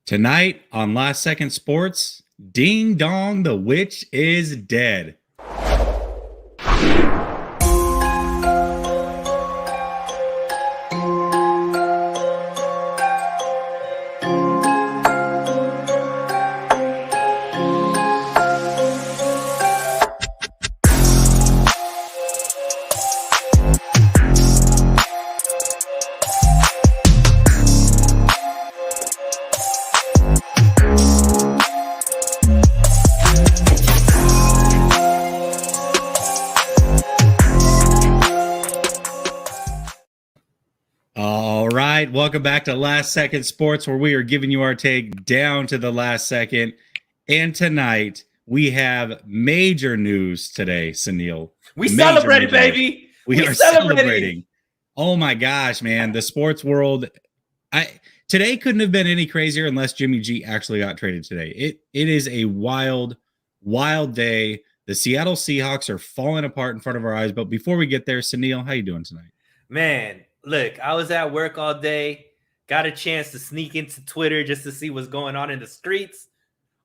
Tonight on Last Second Sports, Ding Dong, the witch is dead. Welcome back to Last Second Sports, where we are giving you our take down to the last second. And tonight we have major news today, Sunil. We celebrated, baby. We are celebrating. Oh my gosh, man. The sports world. Today couldn't have been any crazier unless Jimmy G actually got traded today. It is a wild day. The Seattle Seahawks are falling apart in front of our eyes. But before we get there, Sunil, how you doing tonight? Man, look, I was at work all day. Got a chance to sneak into Twitter just to see what's going on in the streets.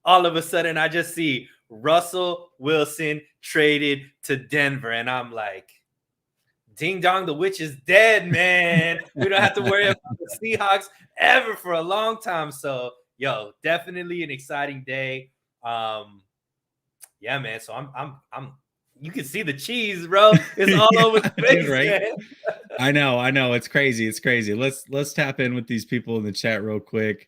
All of a sudden, I just see Russell Wilson traded to Denver. And I'm like, ding dong, the witch is dead, man. We don't have to worry about the Seahawks ever for a long time. So, definitely an exciting day. Yeah, man. So I'm you can see the cheese, bro. It's all over the face, right? Man. I know. It's crazy. Let's tap in with these people in the chat real quick.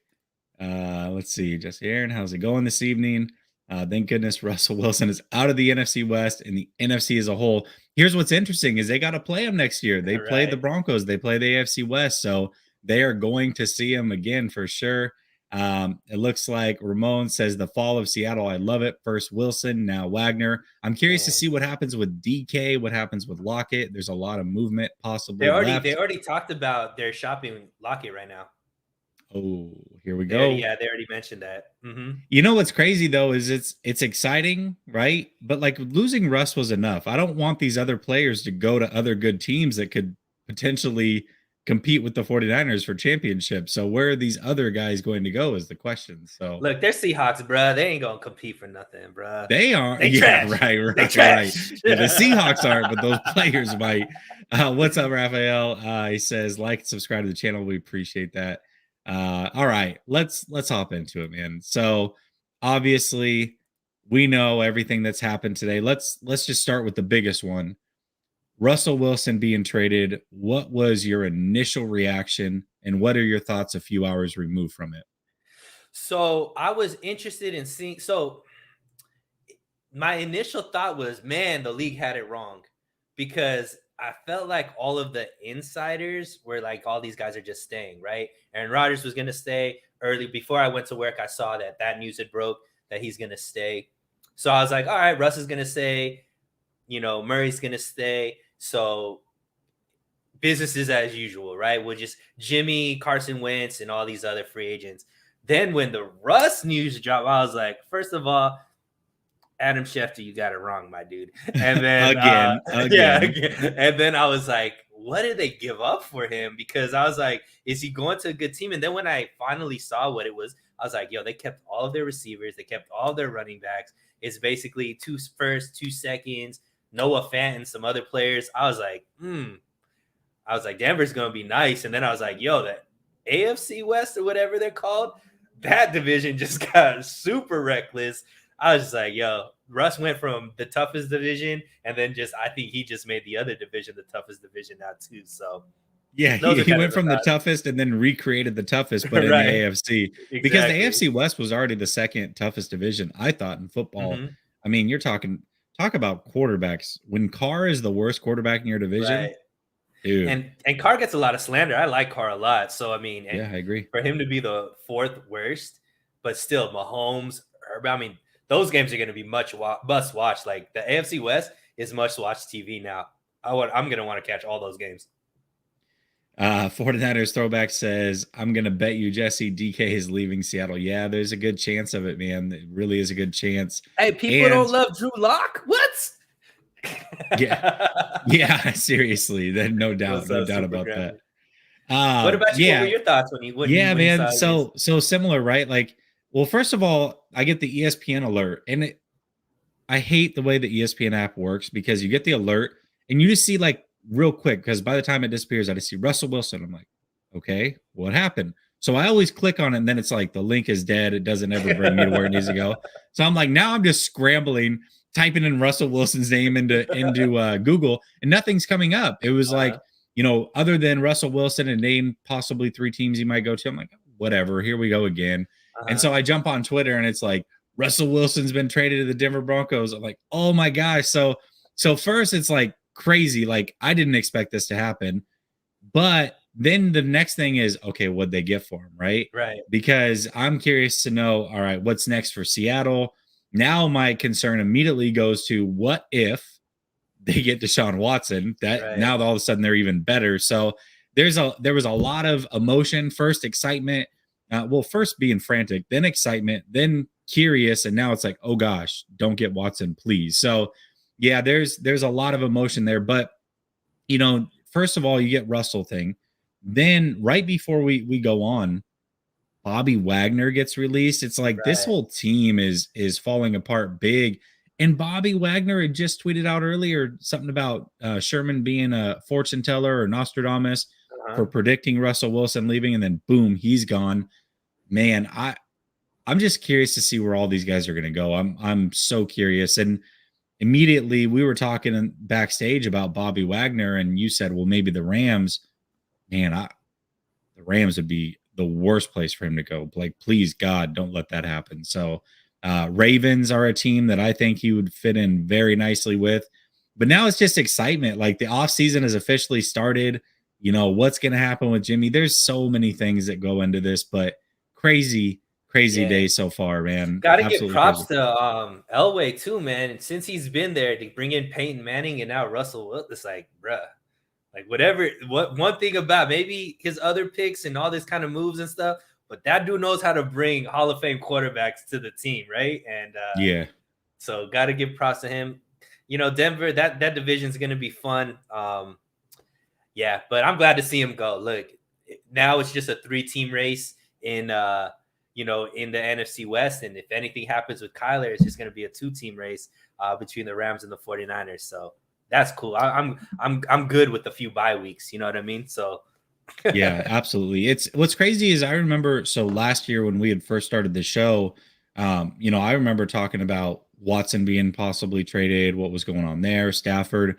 Let's see. Jesse Aaron, how's it going this evening? Thank goodness Russell Wilson is out of the NFC West and the NFC as a whole. Here's what's interesting is they got to play them next year. They play the Broncos. They play the AFC West. So they are going to see them again for sure. It looks like Ramon says the fall of Seattle. I love it. First Wilson, now Wagner. I'm curious to see what happens with DK, what happens with Lockett. There's a lot of movement possibly. They already talked about their shopping Lockett right now. Oh, here we go. They already mentioned that. Mm-hmm. You know what's crazy though is it's exciting, right? But like losing Russ was enough. I don't want these other players to go to other good teams that could potentially compete with the 49ers for championships. So where are these other guys going to go is the question. So look, they're Seahawks, bro. They ain't gonna compete for nothing, bro. They are. They right. They Yeah, the Seahawks aren't, but those players might. What's up, Raphael? He says like and subscribe to the channel. We appreciate that. All right, let's hop into it, man. So obviously we know everything that's happened today. Let's just start with the biggest one. Russell Wilson being traded. What was your initial reaction and what are your thoughts a few hours removed from it? So I was interested in seeing. So my initial thought was, man, the league had it wrong because I felt like all of the insiders were like, all these guys are just staying, right? Aaron Rodgers was going to stay early. Before I went to work, I saw that news had broke that he's going to stay. So I was like, all right, Russ is going to stay. Murray's going to stay. So business is as usual, right? We'll just Jimmy, Carson Wentz, and all these other free agents. Then when the Russ news dropped, I was like, first of all, Adam Schefter, you got it wrong, my dude. And then again. And then I was like, what did they give up for him? Because I was like, is he going to a good team? And then when I finally saw what it was, I was like, they kept all of their receivers, they kept all of their running backs. It's basically 2 firsts, 2 seconds. Noah Fant and some other players. I was like, Denver's going to be nice. And then I was like, that AFC West or whatever they're called, that division just got super reckless. I was just like, Russ went from the toughest division. And then I think he just made the other division the toughest division now too. So yeah, he went from the toughest and then recreated the toughest, but in the AFC. Exactly. Because the AFC West was already the second toughest division, I thought, in football. Mm-hmm. I mean, you're talk about quarterbacks. When Carr is the worst quarterback in your division, right. Dude. And Carr gets a lot of slander. I like Carr a lot. So, I mean, I agree. For him to be the 4th worst, but still Mahomes, those games are going to be must watch. Like the AFC West is must watch TV now. I'm going to want to catch all those games. 49ers throwback says, I'm going to bet you, Jesse, DK is leaving Seattle. Yeah, there's a good chance of it, man. It really is a good chance. Hey, people don't love Drew Lock. What? Yeah, seriously. Then no doubt about that. What about you? What were Yeah, your thoughts yeah, when you man. saw his? So similar, right? Like, well, first of all, I get the ESPN alert, and I hate the way the ESPN app works because you get the alert and you just see like real quick because by the time it disappears, I just see Russell Wilson. I'm like, okay, what happened? So I always click on it and then it's like the link is dead. It doesn't ever bring me to where it needs to go. So I'm like, now I'm just scrambling, typing in Russell Wilson's name into Google and nothing's coming up. It was like, Uh-huh. other than Russell Wilson and name possibly 3 teams he might go to. I'm like, whatever, here we go again. And Uh-huh. so I jump on Twitter and it's like, Russell Wilson's been traded to the Denver Broncos. I'm like, oh my gosh. So first it's like crazy. Like I didn't expect this to happen. But then the next thing is, okay, what'd they get for him, right? Right. Because I'm curious to know, all right, what's next for Seattle? Now my concern immediately goes to what if they get Deshaun Watson? That Right. now all of a sudden they're even better. So there was a lot of emotion, first excitement, first being frantic, then excitement, then curious, and now it's like, oh gosh, don't get Watson, please. So yeah, there's a lot of emotion there, but first of all, you get Russell thing. Then right before we go on, Bobby Wagner gets released. It's like this Right. whole team is falling apart big. And Bobby Wagner had just tweeted out earlier something about Sherman being a fortune teller or Nostradamus Uh-huh. for predicting Russell Wilson leaving, and then boom, he's gone. Man, I'm just curious to see where all these guys are going to go. I'm so curious. And immediately we were talking backstage about Bobby Wagner, and you said, well, maybe the Rams. Man, the Rams would be the worst place for him to go. Like, please, God, don't let that happen. So, Ravens are a team that I think he would fit in very nicely with. But now it's just excitement. Like the offseason has officially started. What's going to happen with Jimmy? There's so many things that go into this, but crazy, crazy Yeah. day so far, man. Got to give Absolutely props crazy. to Elway too, man. And since he's been there, to bring in Peyton Manning and now Russell Wilson, it's like, bruh, like whatever. What one thing about maybe his other picks and all this kind of moves and stuff, but that dude knows how to bring Hall of Fame quarterbacks to the team, right? And Yeah. so got to give props to him. Denver, that division is going to be fun. Yeah, but I'm glad to see him go. Look, now it's just a 3-team race in in the NFC West, and if anything happens with Kyler, it's just going to be a 2-team race between the Rams and the 49ers. So that's cool. I'm good with a few bye weeks, you know what I mean? So Yeah, absolutely. It's what's crazy is I remember last year when we had first started the show, I remember talking about Watson being possibly traded, what was going on there, Stafford,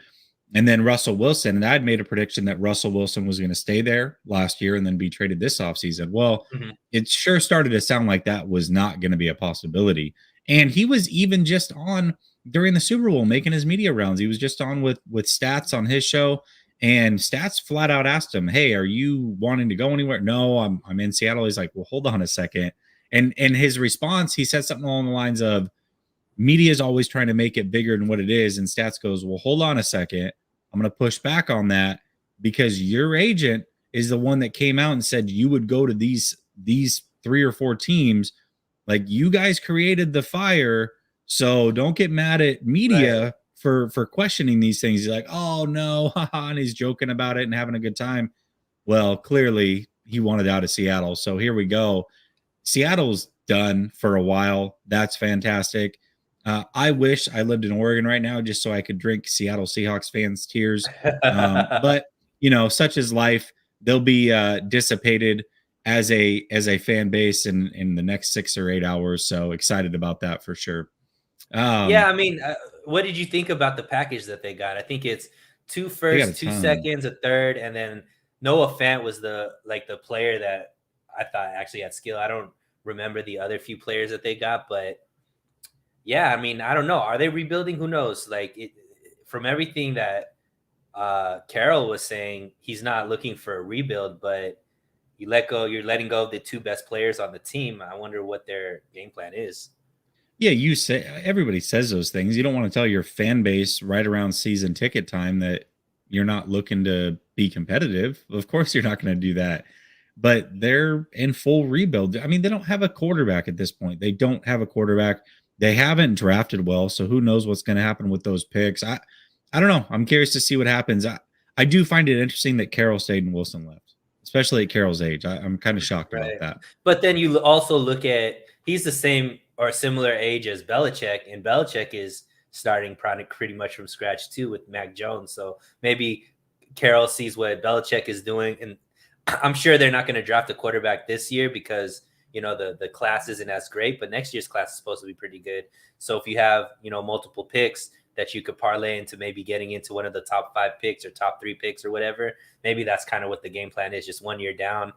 and then Russell Wilson. And I had made a prediction that Russell Wilson was going to stay there last year and then be traded this offseason. Well, Mhm. it sure started to sound like that was not going to be a possibility. And he was even just on during the Super Bowl making his media rounds. He was just on with Stats on his show. And Stats flat out asked him, "Hey, are you wanting to go anywhere?" "No, I'm in Seattle." He's like, "Well, hold on a second." And his response, he said something along the lines of, "Media is always trying to make it bigger than what it is." And Stats goes, "Well, hold on a second. I'm going to push back on that because your agent is the one that came out and said you would go to these 3 or 4 teams. Like you guys created the fire, so don't get mad at Right. media for questioning these things." He's like, "Oh no," and he's joking about it and having a good time. Well, clearly he wanted out of Seattle, so here we go. Seattle's done for a while. That's fantastic. I wish I lived in Oregon right now just so I could drink Seattle Seahawks fans' tears. But such is life. They'll be dissipated as a fan base in the next 6 or 8 hours. So excited about that for sure. Yeah, Um, I mean, what did you think about the package that they got? I think it's two they got a firsts, two ton. seconds, a third, and then Noah Fant was the player that I thought actually had skill. I don't remember the other few players that they got, but yeah, I mean, I don't know. Are they rebuilding? Who knows? From everything that Carroll was saying, he's not looking for a rebuild, but you're letting go of the 2 best players on the team. I wonder what their game plan is. Yeah, you say everybody says those things. You don't want to tell your fan base right around season ticket time that you're not looking to be competitive. Of course, you're not going to do that. But they're in full rebuild. I mean, they don't have a quarterback at this point. They don't have a quarterback. They haven't drafted well, so who knows what's going to happen with those picks. I don't know. I'm curious to see what happens. I do find it interesting that Carroll stayed and Wilson left. especially at Carroll's age. I'm kind of shocked about Right. that. But then you also look at he's the same or similar age as Belichick, and Belichick is starting pretty much from scratch too with Mac Jones. So maybe Carroll sees what Belichick is doing, and I'm sure they're not going to draft a quarterback this year because the class isn't as great. But next year's class is supposed to be pretty good. So if you have multiple picks that you could parlay into maybe getting into one of the top 5 picks or top 3 picks or whatever, maybe that's kind of what the game plan is. Just 1 year down,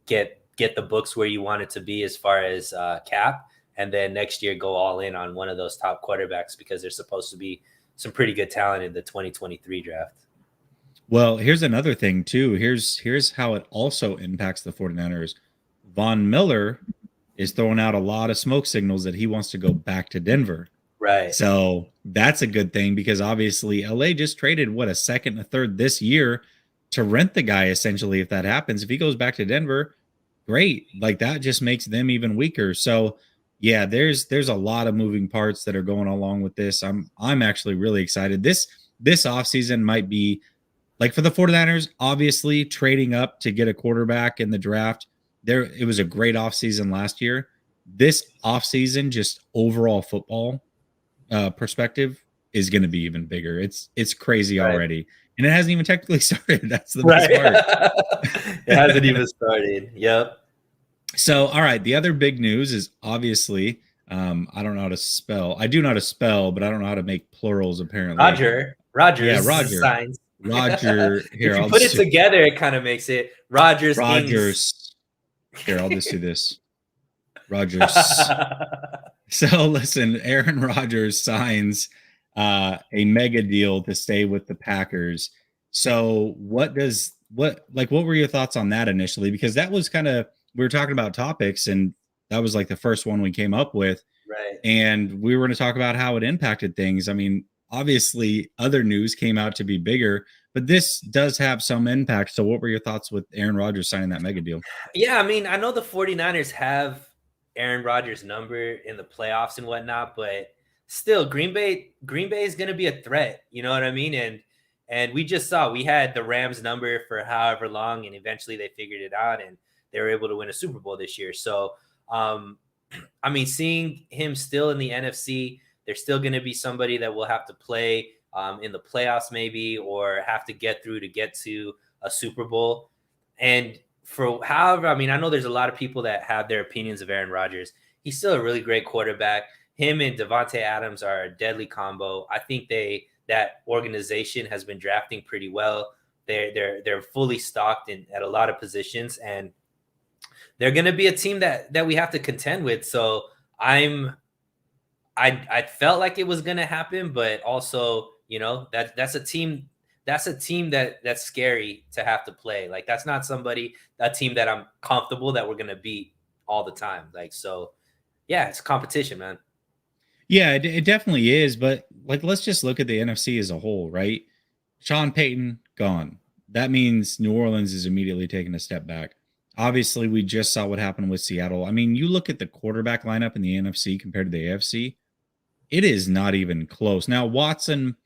get the books where you want it to be as far as cap, and then next year go all in on one of those top quarterbacks because there's supposed to be some pretty good talent in the 2023 draft. Well, here's another thing too. Here's how it also impacts the 49ers. Von Miller is throwing out a lot of smoke signals that he wants to go back to Denver. Right. So that's a good thing because obviously LA just traded a second and a third this year to rent the guy essentially. If that happens, if he goes back to Denver, great. Like that just makes them even weaker. So yeah, there's a lot of moving parts that are going along with this. I'm actually really excited. This offseason might be like for the 49ers, obviously trading up to get a quarterback in the draft. It was a great offseason last year. This offseason, just overall football perspective, is going to be even bigger. It's crazy already, and it hasn't even technically started. That's the best part. It hasn't even started. Yep. So, all right, the other big news is obviously, I don't know how to spell. I do know how to spell, but I don't know how to make plurals. Apparently, Rodgers. Yeah, Roger. Signs. Roger. Here, if you put it together, it kind of makes it Rodgers. Here, I'll just do this. Rodgers. So listen, Aaron Rodgers signs a mega deal to stay with the Packers. So what were your thoughts on that initially? Because that was we were talking about topics and that was like the first one we came up with. Right. And we were going to talk about how it impacted things. I mean, obviously other news came out to be bigger, but this does have some impact. So what were your thoughts with Aaron Rodgers signing that mega deal? Yeah, I mean, I know the 49ers have Aaron Rodgers' number in the playoffs and whatnot, but still Green Bay is going to be a threat. You know what I mean? And we just saw we had the Rams number for however long, and eventually they figured it out and they were able to win a Super Bowl this year. So, I mean, seeing him still in the NFC, there's still going to be somebody that will have to play in the playoffs maybe, or have to get through to get to a Super Bowl. And I mean, I know there's a lot of people that have their opinions of Aaron Rodgers. He's still a really great quarterback. Him and Devontae Adams are a deadly combo. I think that organization has been drafting pretty well. They're fully stocked at a lot of positions, and they're going to be a team that we have to contend with. So I felt like it was going to happen, but also, that's a team that's scary to have to play. Like that's not a team that I'm comfortable that we're going to beat all the time. Like, so yeah, it's competition, man. Yeah, it definitely is. But like, let's just look at the NFC as a whole, right? Sean Payton gone. That means New Orleans is immediately taking a step back. Obviously, we just saw what happened with Seattle. I mean, you look at the quarterback lineup in the NFC compared to the AFC, it is not even close. Now, Watson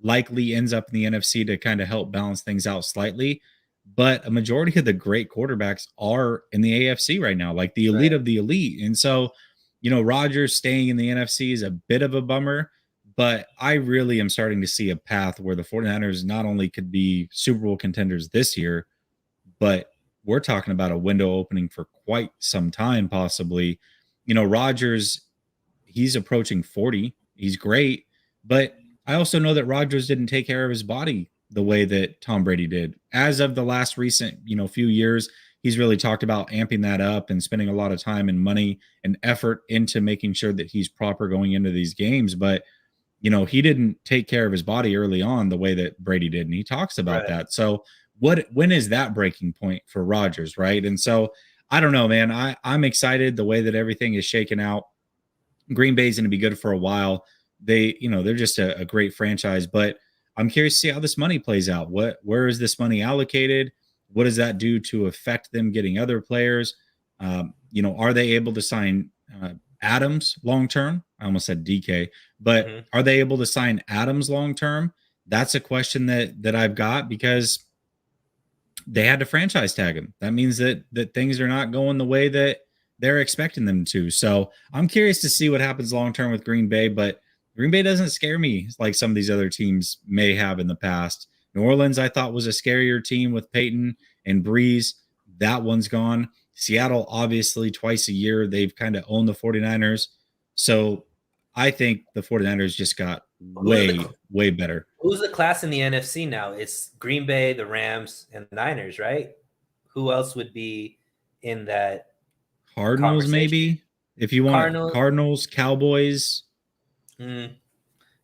likely ends up in the NFC to kind of help balance things out slightly, but a majority of the great quarterbacks are in the AFC right now, like the elite of the elite. And so, Rodgers staying in the NFC is a bit of a bummer, but I really am starting to see a path where the 49ers not only could be Super Bowl contenders this year, but we're talking about a window opening for quite some time, possibly. Rodgers, he's approaching 40. He's great, but I also know that Rodgers didn't take care of his body the way that Tom Brady did. As of the last recent, few years, he's really talked about amping that up and spending a lot of time and money and effort into making sure that he's proper going into these games. But, he didn't take care of his body early on the way that Brady did. And he talks about that. So when is that breaking point for Rodgers, right? And so I don't know, man. I'm excited the way that everything is shaken out. Green Bay's going to be good for a while. They're just a great franchise, but I'm curious to see how this money plays out. Where is this money allocated? What does that do to affect them getting other players? Are they able to sign Adams long term? I almost said DK, but are they able to sign Adams long term? That's a question that I've got because they had to franchise tag him. That means that things are not going the way that they're expecting them to. So I'm curious to see what happens long term with Green Bay, but Green Bay doesn't scare me like some of these other teams may have in the past. New Orleans, I thought, was a scarier team with Peyton and Breeze. That one's gone. Seattle, obviously, twice a year, they've kind of owned the 49ers. So I think the 49ers just got way better. Who's the class in the NFC now? It's Green Bay, the Rams, and the Niners, right? Who else would be in that? Cardinals, maybe, if you want. Cardinals, Cowboys.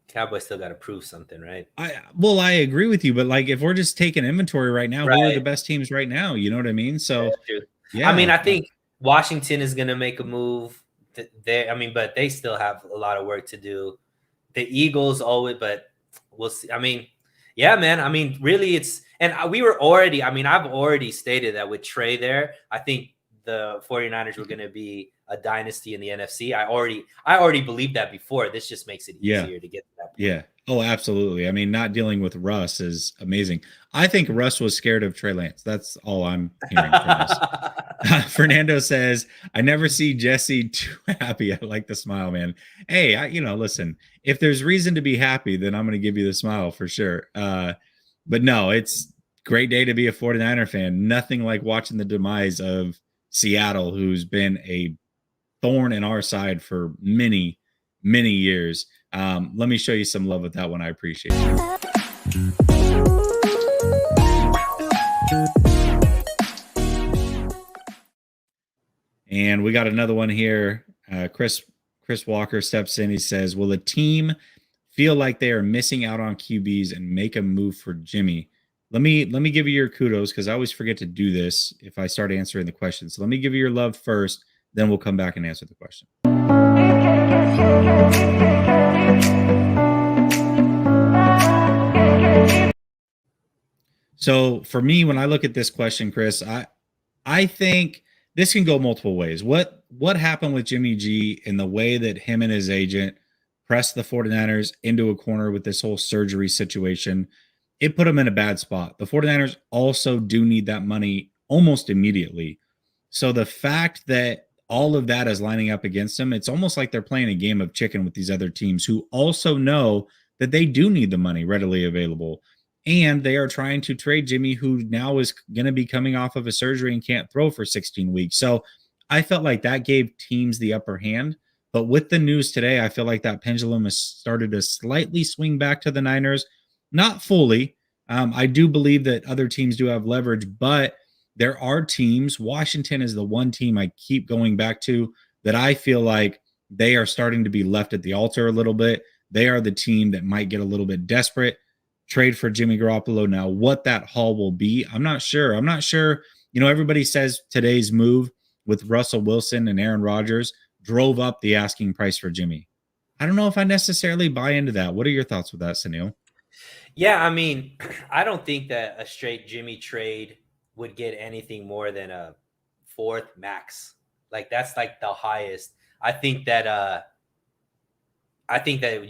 Cowboys still got to prove something, right? I agree with you, but like if we're just taking inventory right now, who are the best teams right now? You know what I mean? So yeah, I mean, I think Washington is going to make a move. But they still have a lot of work to do. The Eagles always, but we'll see. I mean, yeah, man. I mean, really, I've already stated that with Trey there, I think the 49ers were going to be a dynasty in the NFC. I already believed that before. This just makes it easier to get to that point. Yeah. Oh, absolutely. I mean, not dealing with Russ is amazing. I think Russ was scared of Trey Lance. That's all I'm hearing from us. Fernando says, I never see Jesse too happy. I like the smile, man. Hey, listen, if there's reason to be happy, then I'm going to give you the smile for sure. But no, it's great day to be a 49er fan. Nothing like watching the demise of Seattle, who's been a thorn in our side for many, many years. Let me show you some love with that one. I appreciate it. And we got another one here. Chris Walker steps in. He says, will a team feel like they are missing out on QBs and make a move for Jimmy? Let me give you your kudos, because I always forget to do this if I start answering the question. So let me give you your love first, then we'll come back and answer the question. So for me, when I look at this question, Chris, I think this can go multiple ways. What happened with Jimmy G in the way that him and his agent pressed the 49ers into a corner with this whole surgery situation? It put them in a bad spot. The 49ers also do need that money almost immediately. So the fact that all of that is lining up against them, it's almost like they're playing a game of chicken with these other teams who also know that they do need the money readily available. And they are trying to trade Jimmy, who now is going to be coming off of a surgery and can't throw for 16 weeks. So I felt like that gave teams the upper hand. But with the news today, I feel like that pendulum has started to slightly swing back to the Niners. Not fully. I do believe that other teams do have leverage, but there are teams. Washington is the one team I keep going back to that I feel like they are starting to be left at the altar a little bit. They are the team that might get a little bit desperate, trade for Jimmy Garoppolo. Now, what that haul will be, I'm not sure. Everybody says today's move with Russell Wilson and Aaron Rodgers drove up the asking price for Jimmy. I don't know if I necessarily buy into that. What are your thoughts with that, Sunil? Yeah, I mean, I don't think that a straight Jimmy trade would get anything more than a fourth max. Like that's like the highest. I think that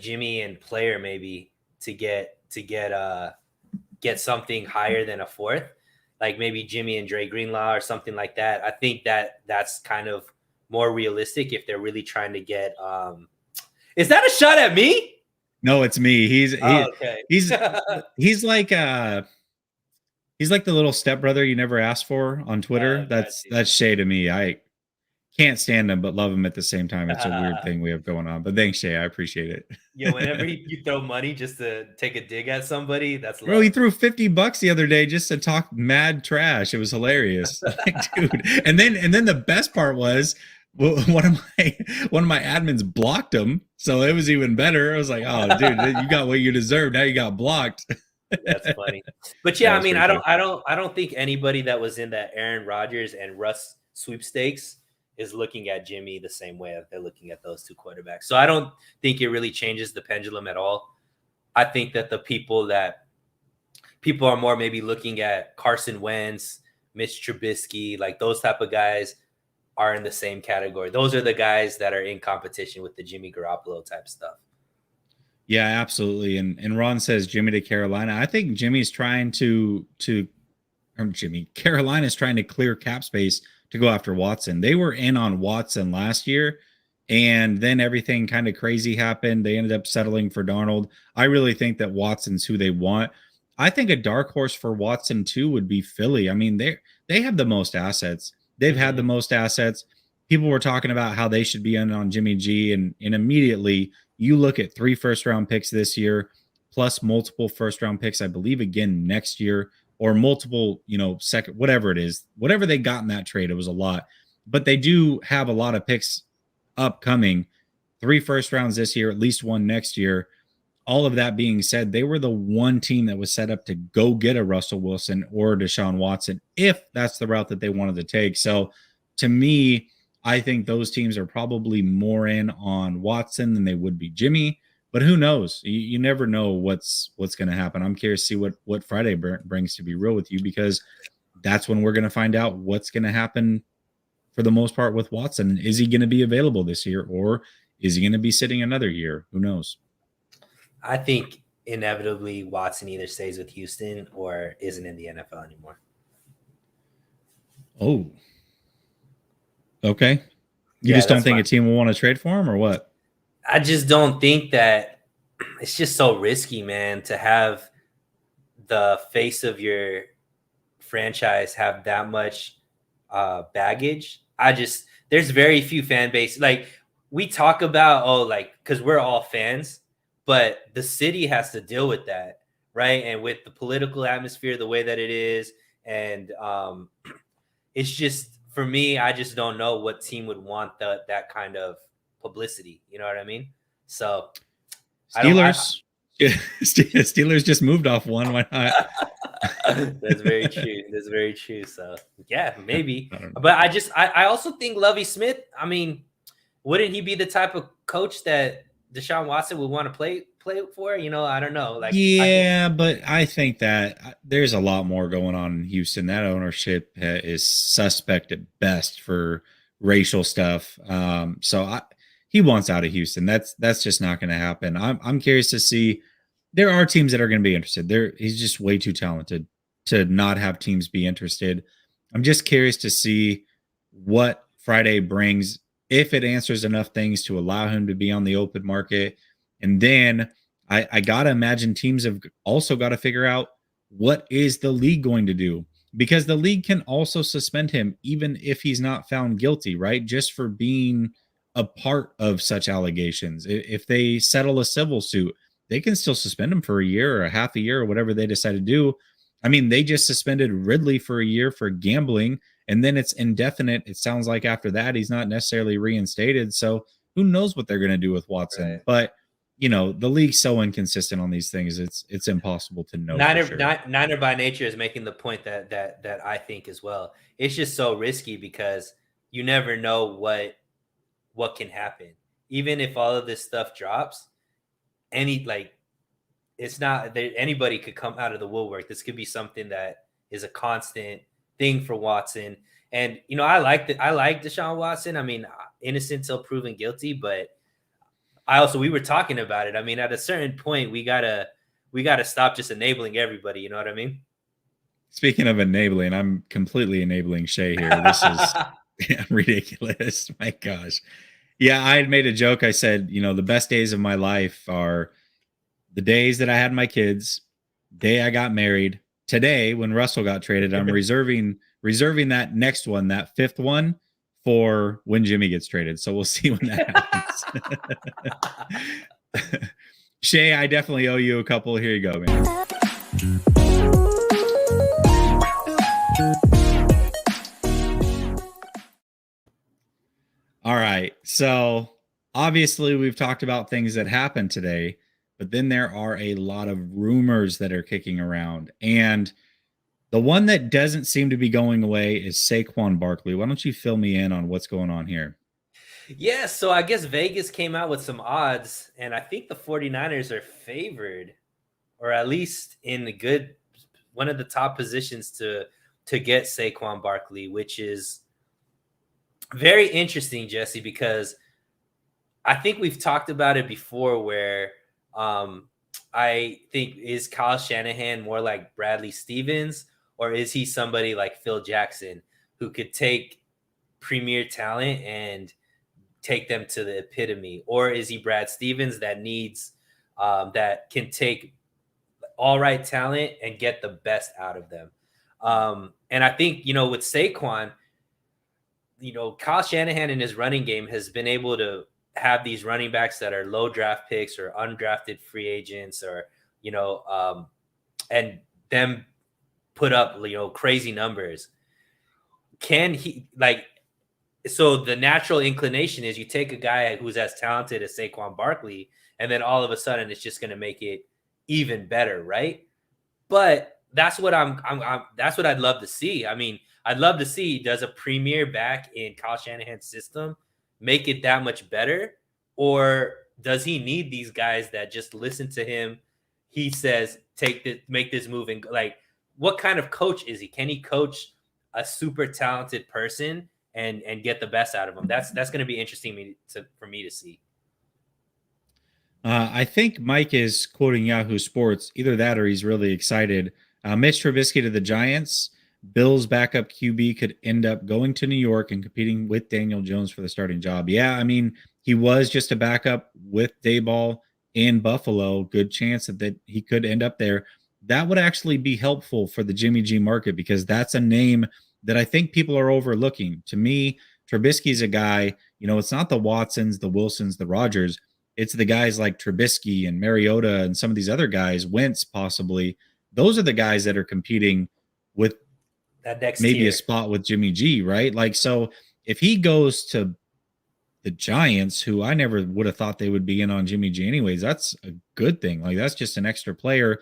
Jimmy and player maybe to get something higher than a fourth, like maybe Jimmy and Dre Greenlaw or something like that. I think that's kind of more realistic if they're really trying to get. Is that a shot at me? No, it's me. He's okay. he's like the little stepbrother you never asked for on Twitter. That's Shay to me. I can't stand him, but love him at the same time. It's a weird thing we have going on. But thanks, Shay. I appreciate it. Yeah, whenever you throw money just to take a dig at somebody, that's love. Bro, he threw $50 the other day just to talk mad trash. It was hilarious. Like, dude. And then the best part was one of my admins blocked him, so it was even better. I was like, oh dude, you got what you deserve. Now you got blocked. That's funny. But yeah, I mean, I don't think anybody that was in that Aaron Rodgers and Russ sweepstakes is looking at Jimmy the same way that they're looking at those two quarterbacks. So I don't think it really changes the pendulum at all. I think that the people are more maybe looking at Carson Wentz, Mitch Trubisky, like those type of guys are in the same category. Those are the guys that are in competition with the Jimmy Garoppolo type stuff. Yeah, absolutely. And Ron says Jimmy to Carolina. I think Jimmy's trying to Carolina's trying to clear cap space to go after Watson. They were in on Watson last year, and then everything kind of crazy happened. They ended up settling for Darnold. I really think that Watson's who they want. I think a dark horse for Watson too would be Philly. I mean, they have the most assets. They've had the most assets. People were talking about how they should be in on Jimmy G, and immediately you look at 3 first-round picks this year, plus multiple first-round picks, I believe, again next year, or multiple, second, whatever it is, whatever they got in that trade, it was a lot. But they do have a lot of picks upcoming, 3 first rounds this year, at least 1 next year. All of that being said, they were the one team that was set up to go get a Russell Wilson or Deshaun Watson if that's the route that they wanted to take. So to me, I think those teams are probably more in on Watson than they would be Jimmy. But who knows? You never know what's going to happen. I'm curious to see what Friday brings, to be real with you, because that's when we're going to find out what's going to happen for the most part with Watson. Is he going to be available this year, or is he going to be sitting another year? Who knows? I think inevitably Watson either stays with Houston or isn't in the NFL anymore. Oh, okay. You just don't think a team will want to trade for him, or what? I just don't think that. It's just so risky, man, to have the face of your franchise have that much baggage. There's very few fan base. Like, we talk about, because we're all fans, but the city has to deal with that, right? And with the political atmosphere, the way that it is. And it's just, for me, I just don't know what team would want that kind of publicity. You know what I mean? So Steelers just moved off one. Why not? That's very true. That's very true. So yeah, maybe. But I also think Lovie Smith, I mean, wouldn't he be the type of coach that Deshaun Watson would want to play for? I don't know. But I think that there's a lot more going on in Houston. That ownership is suspect at best for racial stuff. He wants out of Houston. That's just not going to happen. I'm curious to see. There are teams that are going to be interested. He's just way too talented to not have teams be interested. I'm just curious to see what Friday brings, if it answers enough things to allow him to be on the open market. And then I got to imagine teams have also got to figure out what is the league going to do, because the league can also suspend him even if he's not found guilty, right? Just for being a part of such allegations. If they settle a civil suit, they can still suspend him for a year or a half a year or whatever they decide to do. I mean, they just suspended Ridley for a year for gambling, and then it's indefinite. It sounds like after that, he's not necessarily reinstated. So who knows what they're going to do with Watson? Right. But, the league's so inconsistent on these things. It's impossible to know. Niner by nature is making the point that I think as well. It's just so risky because you never know what can happen. Even if all of this stuff drops, it's not that anybody could come out of the woodwork. This could be something that is a constant thing for Watson. And, I like Deshaun Watson. I mean, innocent till proven guilty, but we were talking about it. I mean, at a certain point, we gotta stop just enabling everybody. You know what I mean? Speaking of enabling, I'm completely enabling Shay here. This is ridiculous. My gosh. Yeah, I had made a joke. I said, the best days of my life are the days that I had my kids, day I got married. Today, when Russell got traded, I'm reserving that next one, that 5th one, for when Jimmy gets traded. So we'll see when that happens. Shay, I definitely owe you a couple. Here you go, man. All right. So obviously we've talked about things that happened today, but then there are a lot of rumors that are kicking around. And the one that doesn't seem to be going away is Saquon Barkley. Why don't you fill me in on what's going on here? Yeah, so I guess Vegas came out with some odds, and I think the 49ers are favored, or at least in one of the top positions to get Saquon Barkley, which is very interesting, Jesse, because I think we've talked about it before where I think, is Kyle Shanahan more like Bradley Stevens, Or is he somebody like Phil Jackson who could take premier talent and take them to the epitome? Or is he Brad Stevens that needs that can take all right talent and get the best out of them? And I think, with Saquon, Kyle Shanahan in his running game has been able to have these running backs that are low draft picks or undrafted free agents, or, and them put up, crazy numbers. Can he, so the natural inclination is you take a guy who's as talented as Saquon Barkley, and then all of a sudden it's just going to make it even better, right? But that's what that's what I'd love to see. I mean, I'd love to see, does a premier back in Kyle Shanahan's system make it that much better, or does he need these guys that just listen to him? He says, make this move, and what kind of coach is he? Can he coach a super talented person and get the best out of them? That's going to be interesting for me to see. I think Mike is quoting Yahoo Sports. Either that or he's really excited. Mitch Trubisky to the Giants. Bills backup QB could end up going to New York and competing with Daniel Jones for the starting job. Yeah, I mean, he was just a backup with Dayball in Buffalo. Good chance that he could end up there. That would actually be helpful for the Jimmy G market, because that's a name that I think people are overlooking. To me, Trubisky's a guy, it's not the Watsons, the Wilsons, the Rodgers. It's the guys like Trubisky and Mariota and some of these other guys, Wentz possibly. Those are the guys that are competing with that next maybe tier. A spot with Jimmy G, right? So if he goes to the Giants, who I never would have thought they would be in on Jimmy G anyways, that's a good thing. That's just an extra player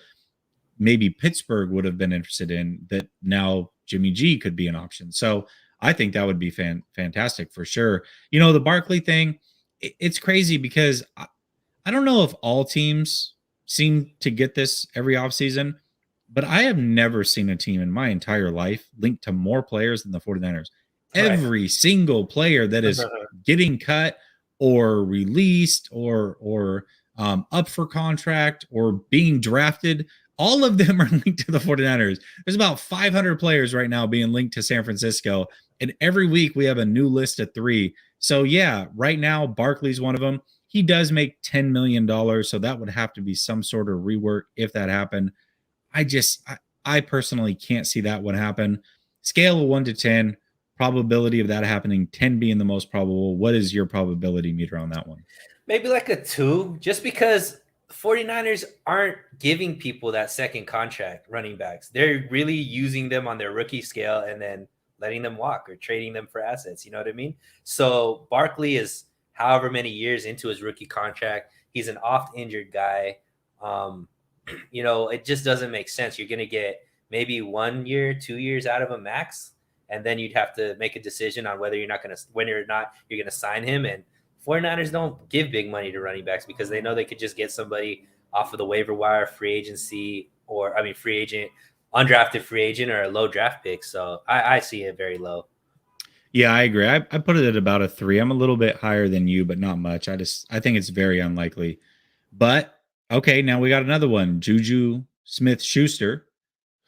maybe Pittsburgh would have been interested in, that now Jimmy G could be an option. So I think that would be fantastic for sure. The Barkley thing, it's crazy because I don't know if all teams seem to get this every offseason, but I have never seen a team in my entire life linked to more players than the 49ers. Right. Every single player that is getting cut or released or up for contract or being drafted, all of them are linked to the 49ers. There's about 500 players right now being linked to San Francisco, and every week we have a new list of 3. So yeah, right now Barkley's one of them. He does make $10 million, so that would have to be some sort of rework if that happened. I personally can't see that would happen. Scale of 1 to 10, probability of that happening, 10 being the most probable. What is your probability meter on that one? Maybe like a 2, just because 49ers aren't giving people that second contract running backs. They're really using them on their rookie scale and then letting them walk or trading them for assets. You know what I mean? So Barkley is however many years into his rookie contract. He's an oft injured guy. It just doesn't make sense. You're going to get maybe 1 year, 2 years out of a max, and then you'd have to make a decision on whether you're not going to sign him. And 49ers don't give big money to running backs because they know they could just get somebody off of the waiver wire, free agency, free agent, undrafted free agent, or a low draft pick. So I see it very low. Yeah, I agree. I put it at about a 3. I'm a little bit higher than you, but not much. I think it's very unlikely. But okay, now we got another one. JuJu Smith-Schuster,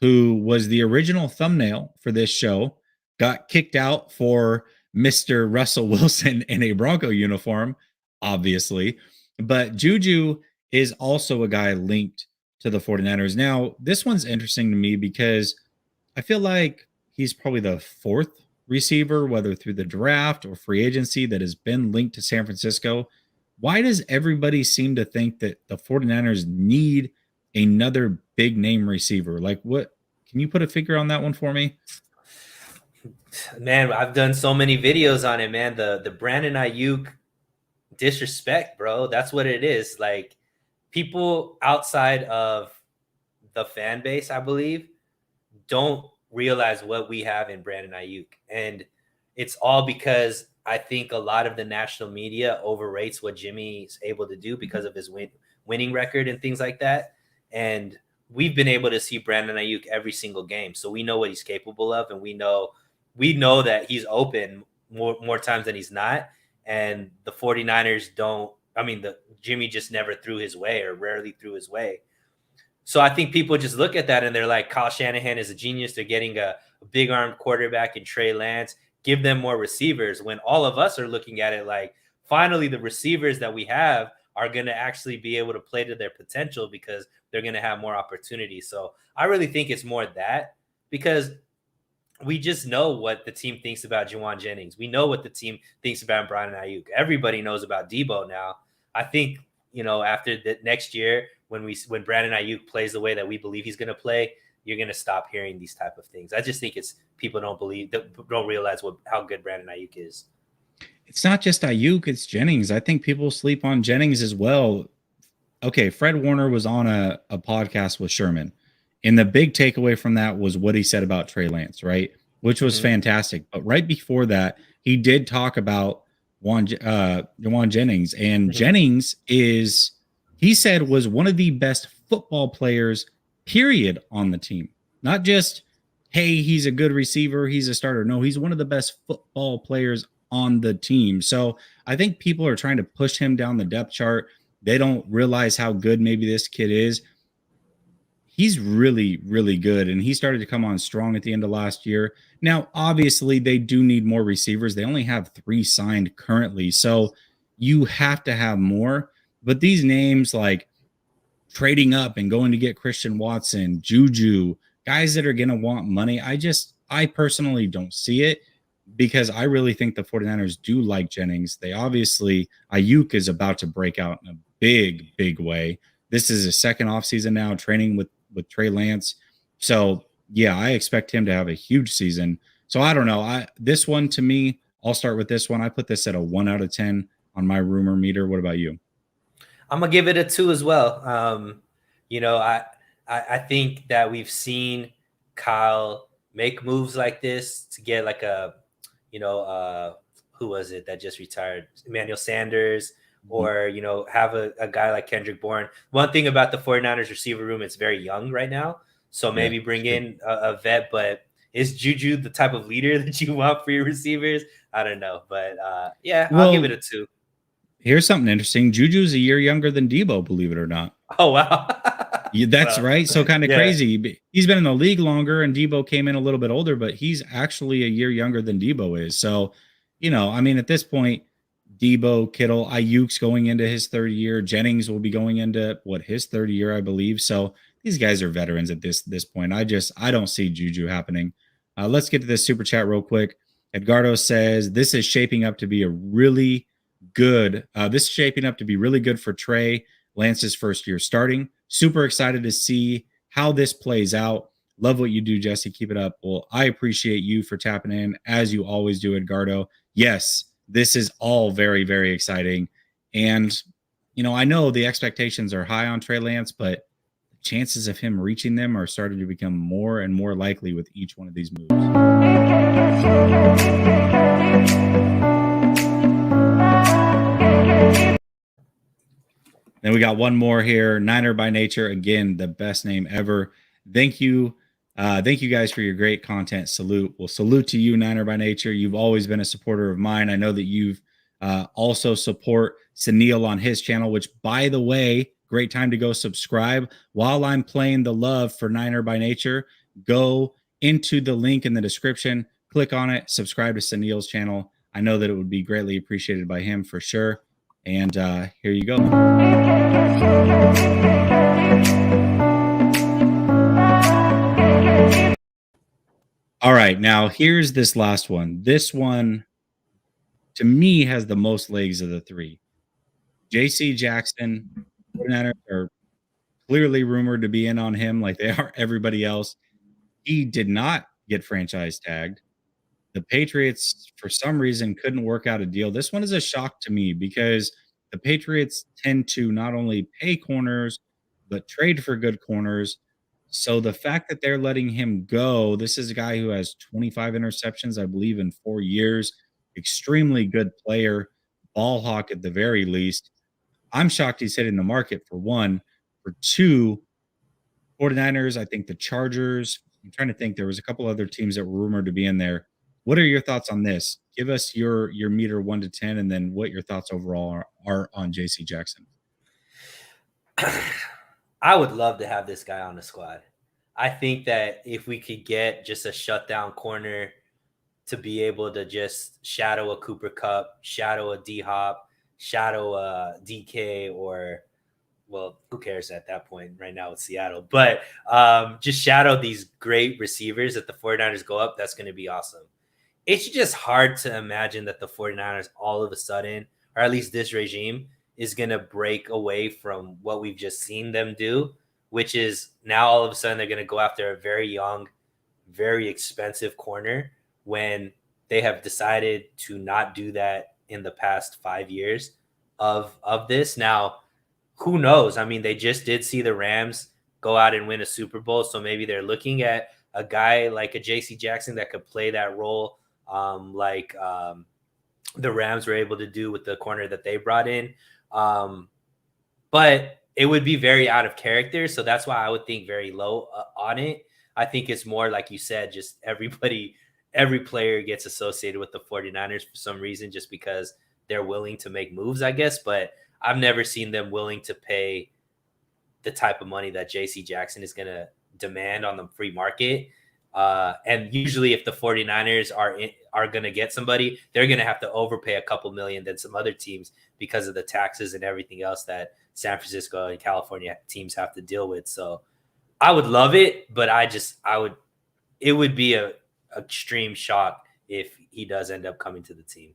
who was the original thumbnail for this show, got kicked out for Mr. Russell Wilson in a Bronco uniform, obviously. But JuJu is also a guy linked to the 49ers. Now, this one's interesting to me because I feel like he's probably the 4th receiver, whether through the draft or free agency, that has been linked to San Francisco. Why does everybody seem to think that the 49ers need another big name receiver? What can you put a figure on that one for me? Man, I've done so many videos on it, man. The Brandon Ayuk disrespect, bro. That's what it is. Like, people outside of the fan base, I believe, don't realize what we have in Brandon Ayuk. And it's all because I think a lot of the national media overrates what Jimmy's able to do because of his winning record and things like that. And we've been able to see Brandon Ayuk every single game. So we know what he's capable of, and we know that he's open more times than he's not. And the 49ers Jimmy just never threw his way, or rarely threw his way. So I think people just look at that and they're like, Kyle Shanahan is a genius. They're getting a big armed quarterback in Trey Lance. Give them more receivers. When all of us are looking at it like, finally, the receivers that we have are going to actually be able to play to their potential because they're going to have more opportunities. So I really think it's more that, because we just know what the team thinks about Juwan Jennings. We know what the team thinks about Brandon Ayuk. Everybody knows about Debo now. I think, after the next year, when Brandon Ayuk plays the way that we believe he's going to play, you're going to stop hearing these type of things. I just think it's people don't realize how good Brandon Ayuk is. It's not just Ayuk, it's Jennings. I think people sleep on Jennings as well. Okay, Fred Warner was on a podcast with Sherman, and the big takeaway from that was what he said about Trey Lance, right? Which was fantastic. But right before that, he did talk about Juwan Jennings, and Jennings he said, was one of the best football players, period, on the team. Not just, hey, he's a good receiver, he's a starter. No, he's one of the best football players on the team. So I think people are trying to push him down the depth chart. They don't realize how good maybe this kid is. He's really, really good. And he started to come on strong at the end of last year. Now, obviously, they do need more receivers. They only have 3 signed currently. So you have to have more. But these names like trading up and going to get Christian Watson, JuJu, guys that are going to want money, I personally don't see it, because I really think the 49ers do like Jennings. Ayuk is about to break out in a big, big way. This is his second offseason now, training with Trey Lance. So, yeah, I expect him to have a huge season. So, I don't know. This one, to me, I'll start with this one. I put this at a 1 out of 10 on my rumor meter. What about you? I'm going to give it a 2 as well. I think that we've seen Kyle make moves like this to get like who was it that just retired? Emmanuel Sanders, or, have a guy like Kendrick Bourne. One thing about the 49ers receiver room, it's very young right now. So maybe bring in a vet, but is JuJu the type of leader that you want for your receivers? I don't know. But I'll give it a 2. Here's something interesting. JuJu's a year younger than Debo, believe it or not. Oh, wow. Yeah, that's right. So kind of crazy. He's been in the league longer, and Debo came in a little bit older, but he's actually a year younger than Debo is. So, at this point, Debo, Kittle, Ayuk's going into his 3rd year. Jennings will be going into his 3rd year, I believe. So these guys are veterans at this point. I don't see JuJu happening. Let's get to this super chat real quick. Edgardo says, this is shaping up to be really good for Trey Lance's first year starting. Super excited to see how this plays out. Love what you do, Jesse. Keep it up. Well, I appreciate you for tapping in, as you always do, Edgardo. Yes, this is all very, very exciting. And, I know the expectations are high on Trey Lance, but the chances of him reaching them are starting to become more and more likely with each one of these moves. Then we got one more here. Niner by Nature. Again, the best name ever. Thank you. Thank you guys for your great content. Salute. Well, salute to you, Niner by Nature. You've always been a supporter of mine. I know that you've also support Sunil on his channel, which, by the way, great time to go subscribe. While I'm playing the love for Niner by Nature, go into the link in the description, click on it, subscribe to Sunil's channel. I know that it would be greatly appreciated by him for sure. And here you go. All right, now here's this last one. This one, to me, has the most legs of the 3. J.C. Jackson, 49ers are clearly rumored to be in on him like they are everybody else. He did not get franchise tagged. The Patriots, for some reason, couldn't work out a deal. This one is a shock to me because the Patriots tend to not only pay corners, but trade for good corners. So the fact that they're letting him go, this is a guy who has 25 interceptions, I believe, in 4 years. Extremely good player, ball hawk at the very least. I'm shocked he's hitting the market, for one. For two, 49ers, I think the Chargers. I'm trying to think. There was a couple other teams that were rumored to be in there. What are your thoughts on this? Give us your meter 1 to 10, and then what your thoughts overall are on J.C. Jackson. I would love to have this guy on the squad. I think that if we could get just a shutdown corner to be able to just shadow a Cooper Cup, shadow a D Hop, shadow a DK, or well, who cares at that point right now with Seattle, but just shadow these great receivers that the 49ers go up, that's going to be awesome. It's just hard to imagine that the 49ers all of a sudden, or at least this regime, is going to break away from what we've just seen them do, which is now all of a sudden they're going to go after a very young, very expensive corner when they have decided to not do that in the past 5 years of this. Now, who knows? I mean, they just did see the Rams go out and win a Super Bowl, so maybe they're looking at a guy like a J.C. Jackson that could play that role, like the Rams were able to do with the corner that they brought in. But it would be very out of character, so that's why I would think very low on it. I think it's more like you said, just every player gets associated with the 49ers for some reason, just because they're willing to make moves, I guess. But I've never seen them willing to pay the type of money that JC Jackson is going to demand on the free market. And usually if the 49ers are going to get somebody, they're going to have to overpay a couple million than some other teams because of the taxes and everything else that San Francisco and California teams have to deal with. So I would love it, but it would be a extreme shock if he does end up coming to the team.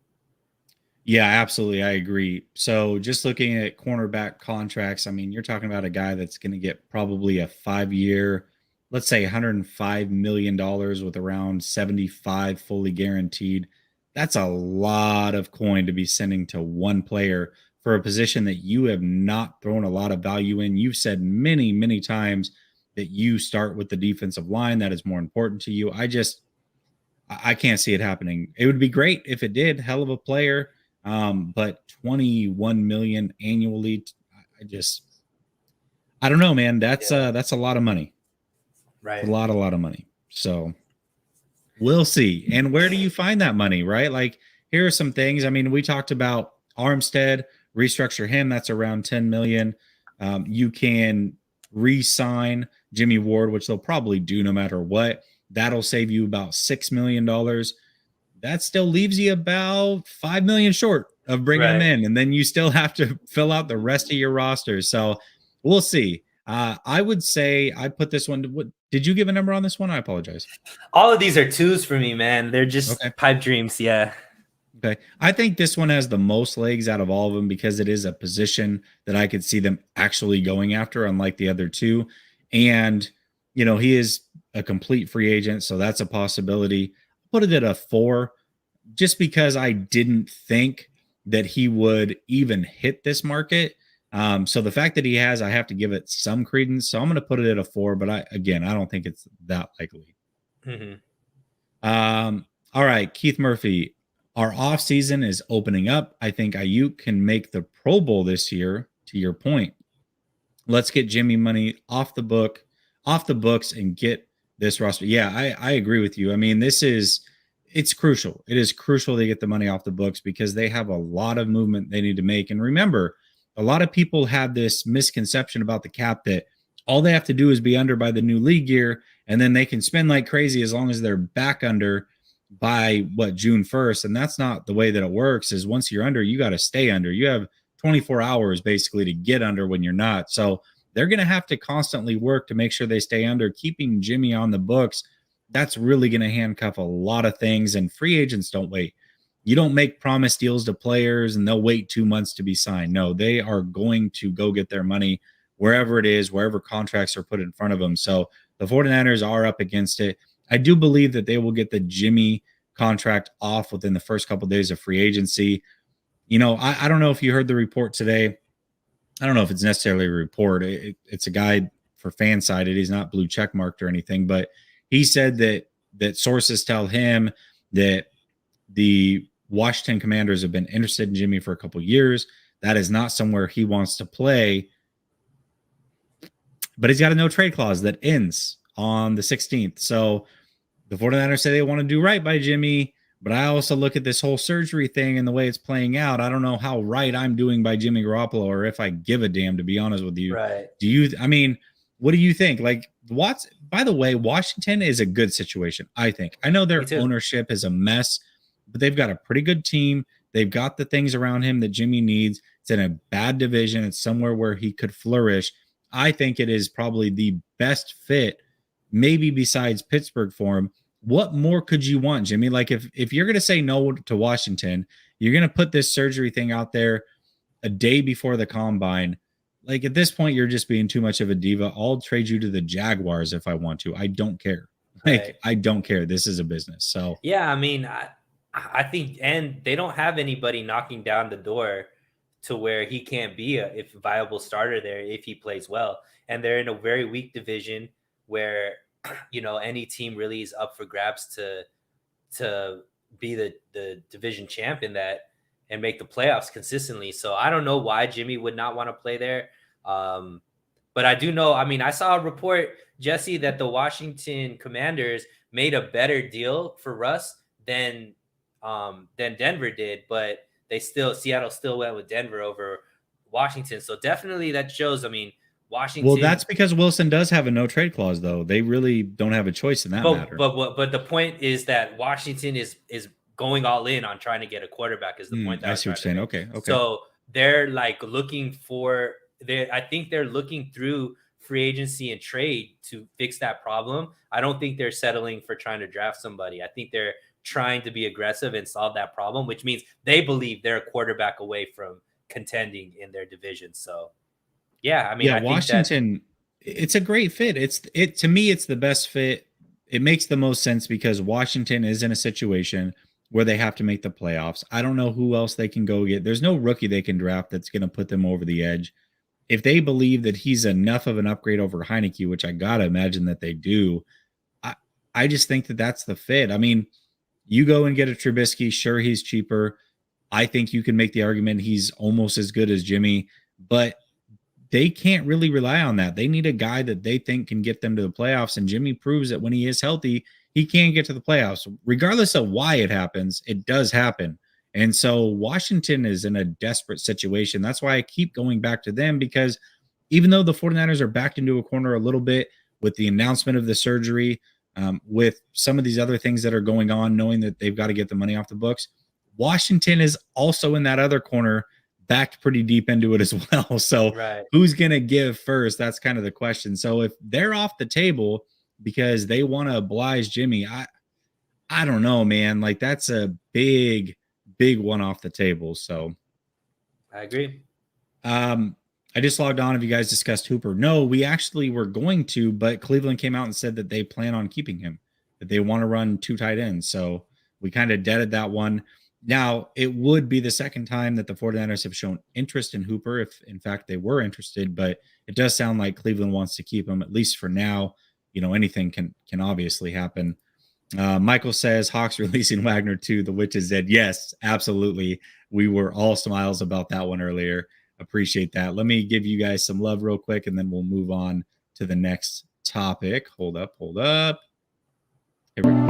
Yeah, absolutely. I agree. So just looking at cornerback contracts, I mean, you're talking about a guy that's going to get probably a 5-year, let's say $105 million with around 75 fully guaranteed. That's a lot of coin to be sending to one player for a position that you have not thrown a lot of value in. You've said many, many times that you start with the defensive line. That is more important to you. I can't see it happening. It would be great if it did. Hell of a player. But 21 million annually, I don't know, man. That's a lot of money. Right. It's a lot of money. So we'll see. And where do you find that money, right? Like, here are some things. I mean, we talked about Armstead, restructure him. That's around 10 million. You can re-sign Jimmy Ward, which they'll probably do no matter what. That'll save you about $6 million. That still leaves you about 5 million short of bringing him in. And then you still have to fill out the rest of your roster. So we'll see. I would say I put this one. What did you give a number on this one? I apologize. All of these are twos for me, man. They're just pipe dreams. Yeah. Okay. I think this one has the most legs out of all of them because it is a position that I could see them actually going after, unlike the other two. And, you know, he is a complete free agent. So that's a possibility. Put it at a 4 just because I didn't think that he would even hit this market. So the fact that he has, I have to give it some credence. So I'm going to put it at a 4, but I don't think it's that likely. Mm-hmm. All right, Keith Murphy, our off season is opening up. I think Ayuk can make the Pro Bowl this year, to your point. Let's get Jimmy money off the books and get this roster. Yeah, I agree with you. I mean, it's crucial. It is crucial they get the money off the books because they have a lot of movement they need to make. And remember, a lot of people have this misconception about the cap that all they have to do is be under by the new league year, and then they can spend like crazy as long as they're back under by June 1st. And that's not the way that it works. Is once you're under, you got to stay under. You have 24 hours basically to get under when you're not. So they're going to have to constantly work to make sure they stay under. Keeping Jimmy on the books, that's really going to handcuff a lot of things. And free agents don't wait. You don't make promise deals to players and they'll wait 2 months to be signed. No, they are going to go get their money wherever it is, wherever contracts are put in front of them. So the 49ers are up against it. I do believe that they will get the Jimmy contract off within the first couple of days of free agency. You know, I don't know if you heard the report today. I don't know if it's necessarily a report. It's a guy for FanSided. He's not blue check marked or anything, but he said that sources tell him that the Washington Commanders have been interested in Jimmy for a couple of years. That is not somewhere he wants to play. But he's got a no trade clause that ends on the 16th. So the 49ers say they want to do right by Jimmy. But I also look at this whole surgery thing and the way it's playing out. I don't know how right I'm doing by Jimmy Garoppolo, or if I give a damn, to be honest with you. Right. Do you, I mean, what do you think? Like, Watts, by the way, Washington is a good situation, I think. I know Me their too. ownership is a mess, but they've got a pretty good team. They've got the things around him that Jimmy needs. It's in a bad division. It's somewhere where he could flourish. I think it is probably the best fit, maybe besides Pittsburgh, for him. What more could you want, Jimmy? Like, if you're going to say no to Washington, you're going to put this surgery thing out there a day before the combine. Like, at this point, you're just being too much of a diva. I'll trade you to the Jaguars if I want to. I don't care. Like, Right. I don't care. This is a business. So Yeah, I mean, I think, and they don't have anybody knocking down the door to where he can't be a if viable starter there if he plays well. And they're in a very weak division where any team really is up for grabs to be the division champ in that and make the playoffs consistently. So I don't know why Jimmy would not want to play there. Um, but I do know, I mean, I saw a report, Jesse, that the Washington Commanders made a better deal for Russ than Denver did, but Seattle still went with Denver over Washington. So definitely that shows, I mean, well, Washington. that's because Wilson does have a no trade clause, though. They really don't have a choice in that But matter. but the point is that Washington is going all in on trying to get a quarterback. Is the point that I I was see what trying you're to saying. make. Okay. So they're like looking for I think they're looking through free agency and trade to fix that problem. I don't think they're settling for trying to draft somebody. I think they're trying to be aggressive and solve that problem, which means they believe they're a quarterback away from contending in their division. So yeah, I mean, Yeah, I think that Washington, it's a great fit. It to me, it's the best fit. It makes the most sense because Washington is in a situation where they have to make the playoffs. I don't know who else they can go get. There's no rookie they can draft that's going to put them over the edge. If they believe that he's enough of an upgrade over Heineke, which I gotta imagine that they do, I I just think that that's the fit. I mean, you go and get a Trubisky, sure, he's cheaper. I think you can make the argument he's almost as good as Jimmy, but they can't really rely on that. They need a guy that they think can get them to the playoffs. And Jimmy proves that when he is healthy, he can get to the playoffs. Regardless of why it happens, it does happen. And so Washington is in a desperate situation. That's why I keep going back to them, because even though the 49ers are backed into a corner a little bit with the announcement of the surgery, with some of these other things that are going on, knowing that they've got to get the money off the books, Washington is also in that other corner, backed pretty deep into it as well. So right. who's going to give first? That's kind of the question. So if they're off the table because they want to oblige Jimmy, I don't know, man. Like, that's a big one off the table. So I agree. um I just logged on. Have you guys discussed Hooper? No, we actually were going to, but Cleveland came out and said that they plan on keeping him, that they want to run 2 tight ends. So we kind of deaded that one. Now, it would be the second time that the 49ers have shown interest in Hooper, if in fact they were interested, but it does sound like Cleveland wants to keep him, at least for now. Anything can obviously happen. Michael says Hawks releasing Wagner too. The witch is dead. Yes, absolutely. We were all smiles about that one earlier. Appreciate that. Let me give you guys some love real quick, and then we'll move on to the next topic. Hold up. Here we go.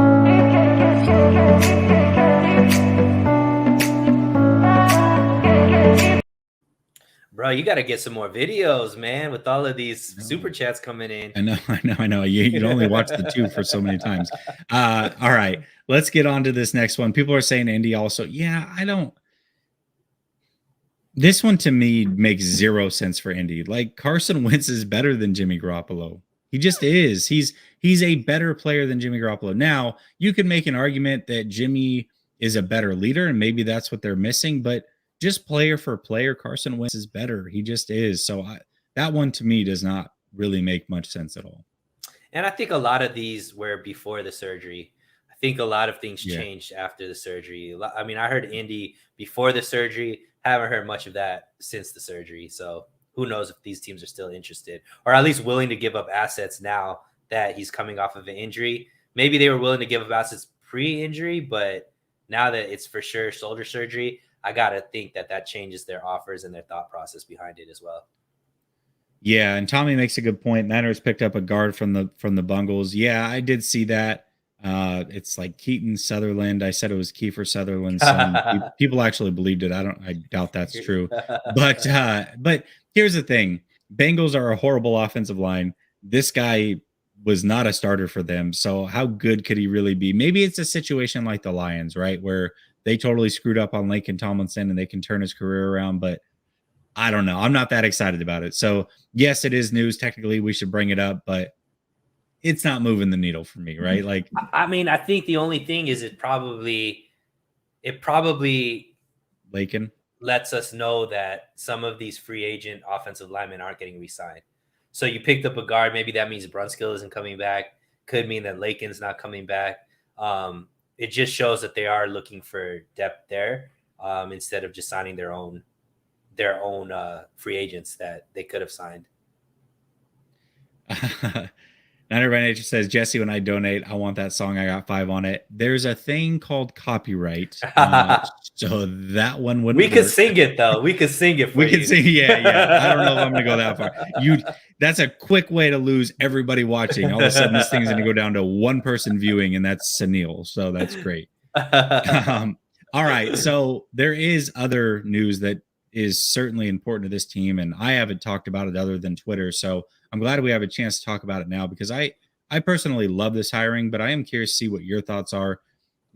Bro, you got to get some more videos, man, with all of these super chats coming in. I know. You only watch the 2 for so many times. All right, let's get on to this next one. People are saying Indy also. Yeah, I don't. This one to me makes zero sense for Indy. Like, Carson Wentz is better than Jimmy Garoppolo. He just is. He's a better player than Jimmy Garoppolo. Now, you could make an argument that Jimmy is a better leader, and maybe that's what they're missing, but just player for player, Carson Wentz is better. He just is. So that one to me does not really make much sense at all. And I think a lot of these were before the surgery. I think a lot of things changed after the surgery. I mean, I heard Indy before the surgery. Haven't heard much of that since the surgery. So who knows if these teams are still interested or at least willing to give up assets now that he's coming off of an injury. Maybe they were willing to give up assets pre-injury, but now that it's for sure shoulder surgery, I got to think that changes their offers and their thought process behind it as well. Yeah, and Tommy makes a good point. Niners picked up a guard from the Bungles. Yeah, I did see that. It's like Keaton Sutherland. I said it was Kiefer Sutherland's son. People actually believed it. I doubt that's true. But here's the thing. Bengals are a horrible offensive line. This guy was not a starter for them. So how good could he really be? Maybe it's a situation like the Lions, right? Where they totally screwed up on Laken Tomlinson and they can turn his career around, but I don't know. I'm not that excited about it. So yes, it is news. Technically, we should bring it up, but it's not moving the needle for me, right? Like, I mean, I think the only thing is it probably Laken lets us know that some of these free agent offensive linemen aren't getting re-signed. So you picked up a guard. Maybe that means Brunskill isn't coming back. Could mean that Laken's not coming back. It just shows that they are looking for depth there instead of just signing their own free agents that they could have signed. Not everybody nature says, Jesse, when I donate, I want that song. I got 5 on it. There's a thing called copyright. So that one wouldn't We could sing it though. We could sing it for we you. could sing, yeah. I don't know if I'm gonna go that far. That's a quick way to lose everybody watching. All of a sudden, this thing's gonna go down to one person viewing, and that's Sunil. So that's great. All right. So there is other news that is certainly important to this team, and I haven't talked about it other than Twitter. So I'm glad we have a chance to talk about it now because I personally love this hiring, but I am curious to see what your thoughts are.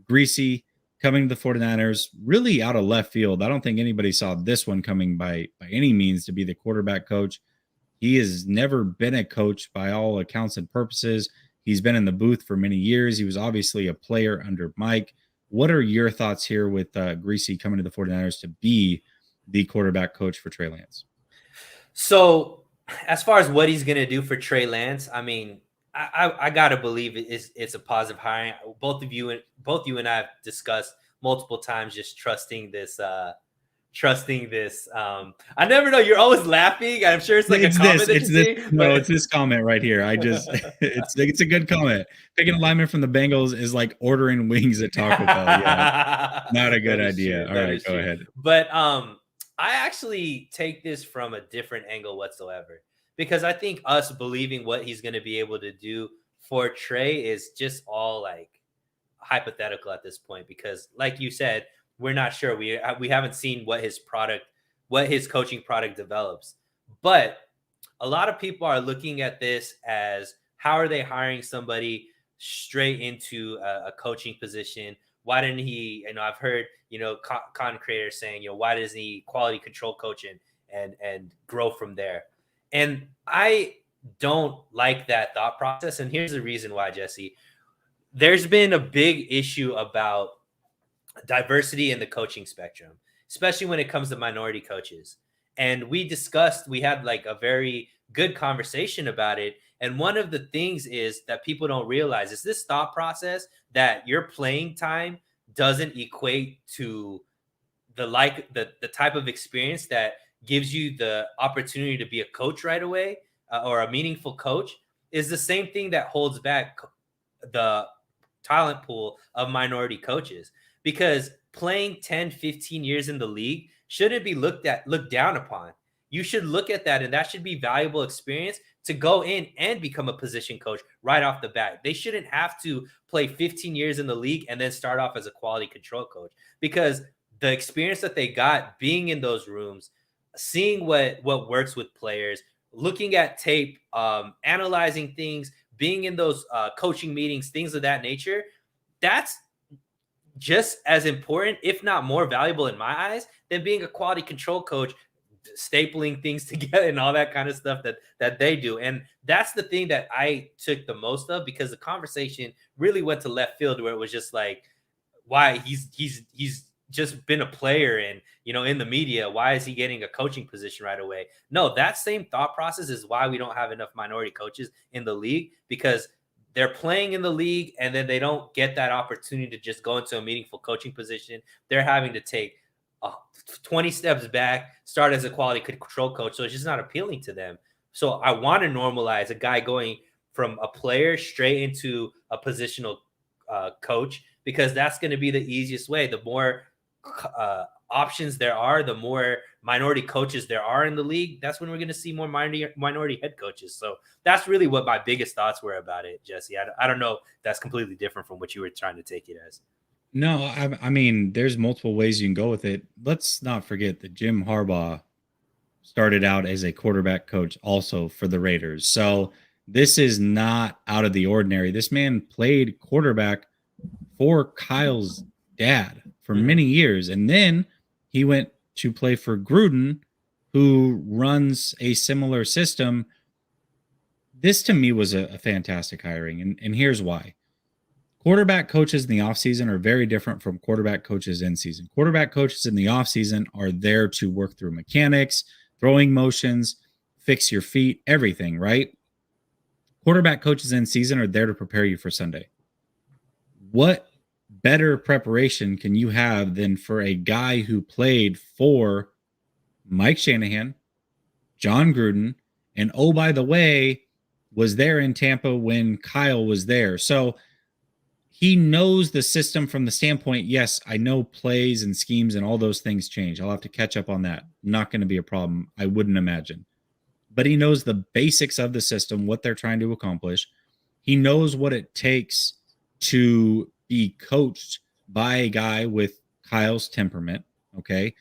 Griese coming to the 49ers, really out of left field. I don't think anybody saw this one coming by any means to be the quarterback coach. He has never been a coach by all accounts and purposes. He's been in the booth for many years. He was obviously a player under Mike. What are your thoughts here with Griese coming to the 49ers to be the quarterback coach for Trey Lance? So as far as what he's going to do for Trey Lance, I mean, I got to believe it's a positive hiring. Both you and I have discussed multiple times just trusting this. I never know. You're always laughing. I'm sure it's like a comment that you see. No, it's this comment right here. It's a good comment. Picking a lineman from the Bengals is like ordering wings at Taco Bell. Yeah, not a good idea. All right, go ahead. But I actually take this from a different angle whatsoever. Because I think us believing what he's going to be able to do for Trey is just all like hypothetical at this point. Because like you said, we're not sure. We haven't seen what his coaching product develops. But a lot of people are looking at this as how are they hiring somebody straight into a coaching position? Why didn't he, I've heard, content creators saying, why doesn't he quality control coaching and grow from there? And I don't like that thought process. And here's the reason why, Jesse. There's been a big issue about diversity in the coaching spectrum, especially when it comes to minority coaches. And we had like a very good conversation about it. And one of the things is that people don't realize is this thought process that your playing time doesn't equate to the type of experience that gives you the opportunity to be a coach right away or a meaningful coach is the same thing that holds back the talent pool of minority coaches, because playing 10, 15 years in the league shouldn't be looked down upon. You should look at that, and that should be valuable experience to go in and become a position coach right off the bat. They shouldn't have to play 15 years in the league and then start off as a quality control coach, because the experience that they got being in those rooms, seeing what works with players, looking at tape, analyzing things, being in those coaching meetings, things of that nature, that's just as important, if not more valuable in my eyes, than being a quality control coach, stapling things together and all that kind of stuff that they do. And that's the thing that I took the most of, because the conversation really went to left field, where it was just like, why he's just been a player and, in the media, why is he getting a coaching position right away? No, that same thought process is why we don't have enough minority coaches in the league, because they're playing in the league and then they don't get that opportunity to just go into a meaningful coaching position. They're having to take 20 steps back, start as a quality control coach. So it's just not appealing to them. So I want to normalize a guy going from a player straight into a positional coach, because that's going to be the easiest way. The more options there are, the more minority coaches there are in the league, that's when we're going to see more minority head coaches. So that's really what my biggest thoughts were about it, Jesse. I don't know if that's completely different from what you were trying to take it as. No, I mean, there's multiple ways you can go with it. Let's not forget that Jim Harbaugh started out as a quarterback coach also for the Raiders. So this is not out of the ordinary. This man played quarterback for Kyle's dad for many years. And then he went to play for Gruden, who runs a similar system. This to me was a fantastic hiring. And here's why. Quarterback coaches in the offseason are very different from quarterback coaches in season. Quarterback coaches in the offseason are there to work through mechanics, throwing motions, fix your feet, everything, right? Quarterback coaches in season are there to prepare you for Sunday. What better preparation can you have than for a guy who played for Mike Shanahan, John Gruden, and oh, by the way, was there in Tampa when Kyle was there. So he knows the system from the standpoint, yes, I know plays and schemes and all those things change. I'll have to catch up on that. Not going to be a problem, I wouldn't imagine. But he knows the basics of the system, what they're trying to accomplish. He knows what it takes to be coached by a guy with Kyle's temperament, okay?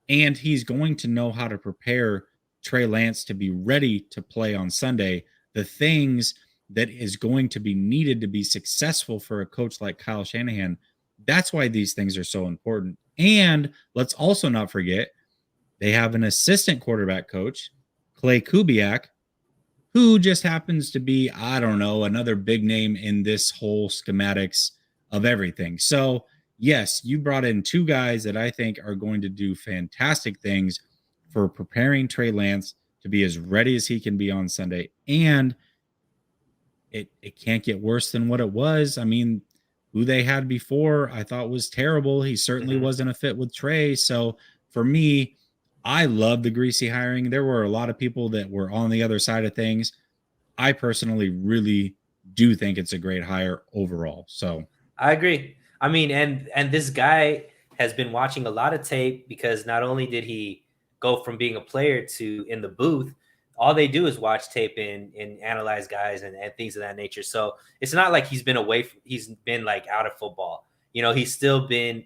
And he's going to know how to prepare Trey Lance to be ready to play on Sunday. The things that is going to be needed to be successful for a coach like Kyle Shanahan. That's why these things are so important. And let's also not forget, they have an assistant quarterback coach, Clay Kubiak, who just happens to be, I don't know, another big name in this whole schematics of everything. So, yes, you brought in two guys that I think are going to do fantastic things for preparing Trey Lance to be as ready as he can be on Sunday. And it can't get worse than what it was. I mean, who they had before, I thought was terrible. He certainly wasn't a fit with Trey. So for me, I love the Griese hiring. There were a lot of people that were on the other side of things. I personally really do think it's a great hire overall. So I agree. I mean, and this guy has been watching a lot of tape, because not only did he go from being a player to in the booth, all they do is watch tape and analyze guys and things of that nature. So it's not like he's been away. He's been like out of football. You know, he's still been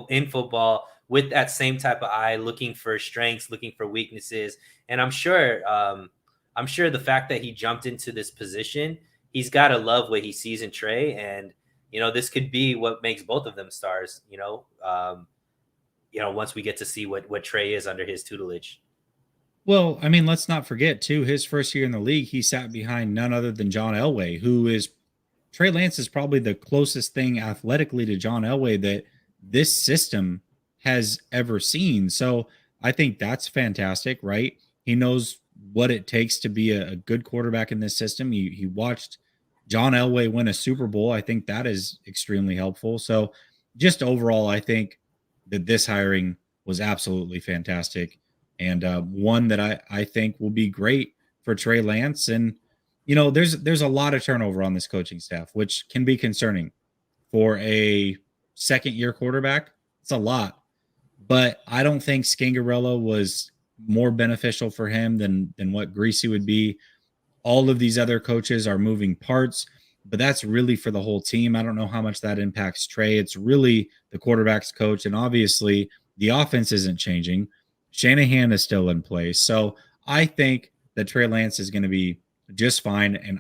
in football with that same type of eye, looking for strengths, looking for weaknesses. And I'm sure the fact that he jumped into this position, he's got to love what he sees in Trey. And, you know, this could be what makes both of them stars, once we get to see what Trey is under his tutelage. Well, I mean, let's not forget, too, his first year in the league, he sat behind none other than John Elway, who is Trey Lance is probably the closest thing athletically to John Elway that this system has ever seen. So I think that's fantastic, right? He knows what it takes to be a good quarterback in this system. He watched John Elway win a Super Bowl. I think that is extremely helpful. So just overall, I think that this hiring was absolutely fantastic, and one that I think will be great for Trey Lance. And there's a lot of turnover on this coaching staff, which can be concerning for a second year quarterback. It's a lot, but I don't think Scangarello was more beneficial for him than what Griese would be. All of these other coaches are moving parts, but that's really for the whole team. I don't know how much that impacts Trey. It's really the quarterback's coach, and obviously the offense isn't changing. Shanahan is still in place. So I think that Trey Lance is going to be just fine, and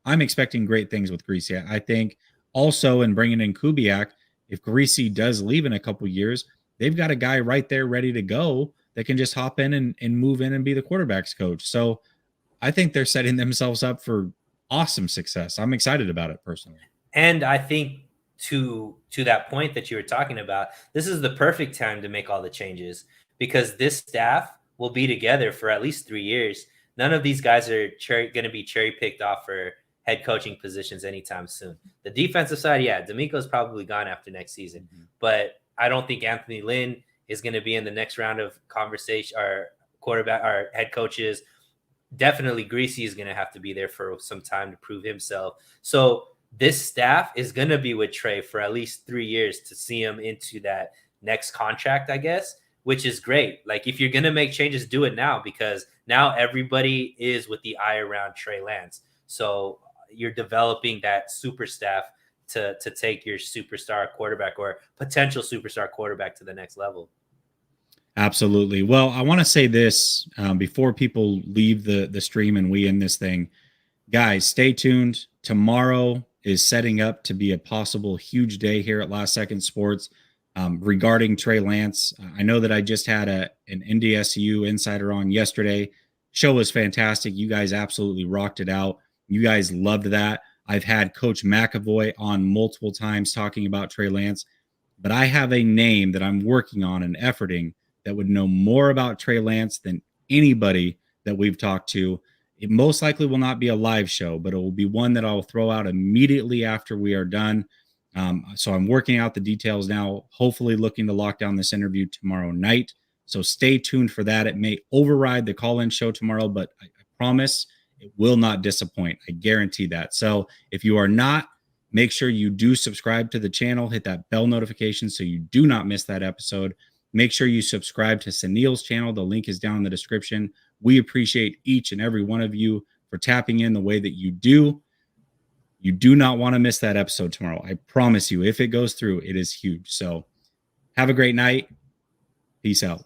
I'm expecting great things with Griese. I think also in bringing in Kubiak, if Griese does leave in a couple years, they've got a guy right there ready to go that can just hop in and move in and be the quarterback's coach. So I think they're setting themselves up for awesome success. I'm excited about it personally. And I think to that point that you were talking about, this is the perfect time to make all the changes, because this staff will be together for at least 3 years. None of these guys are going to be cherry picked off for head coaching positions anytime soon. The defensive side, yeah, D'Amico's probably gone after next season, but I don't think Anthony Lynn is going to be in the next round of conversation, or quarterback or head coaches. Definitely Griese is going to have to be there for some time to prove himself. So this staff is going to be with Trey for at least 3 years to see him into that next contract, I guess, which is great. Like, if you're going to make changes, do it now, because now everybody is with the eye around Trey Lance. So you're developing that super staff to take your superstar quarterback or potential superstar quarterback to the next level. Absolutely. Well, I want to say this before people leave the stream and we end this thing. Guys, stay tuned. Tomorrow is setting up to be a possible huge day here at Last Second Sports regarding Trey Lance. I know that I just had an NDSU insider on yesterday. Show was fantastic. You guys absolutely rocked it out. You guys loved that. I've had Coach McAvoy on multiple times talking about Trey Lance, but I have a name that I'm working on and efforting that would know more about Trey Lance than anybody that we've talked to. It most likely will not be a live show, but it will be one that I'll throw out immediately after we are done. So I'm working out the details now, hopefully looking to lock down this interview tomorrow night. So stay tuned for that. It may override the call-in show tomorrow, but I promise it will not disappoint. I guarantee that. So if you are not, make sure you do subscribe to the channel, hit that bell notification so you do not miss that episode. Make sure you subscribe to Sunil's channel. The link is down in the description. We appreciate each and every one of you for tapping in the way that you do. You do not want to miss that episode tomorrow. I promise you, if it goes through, it is huge. So have a great night. Peace out.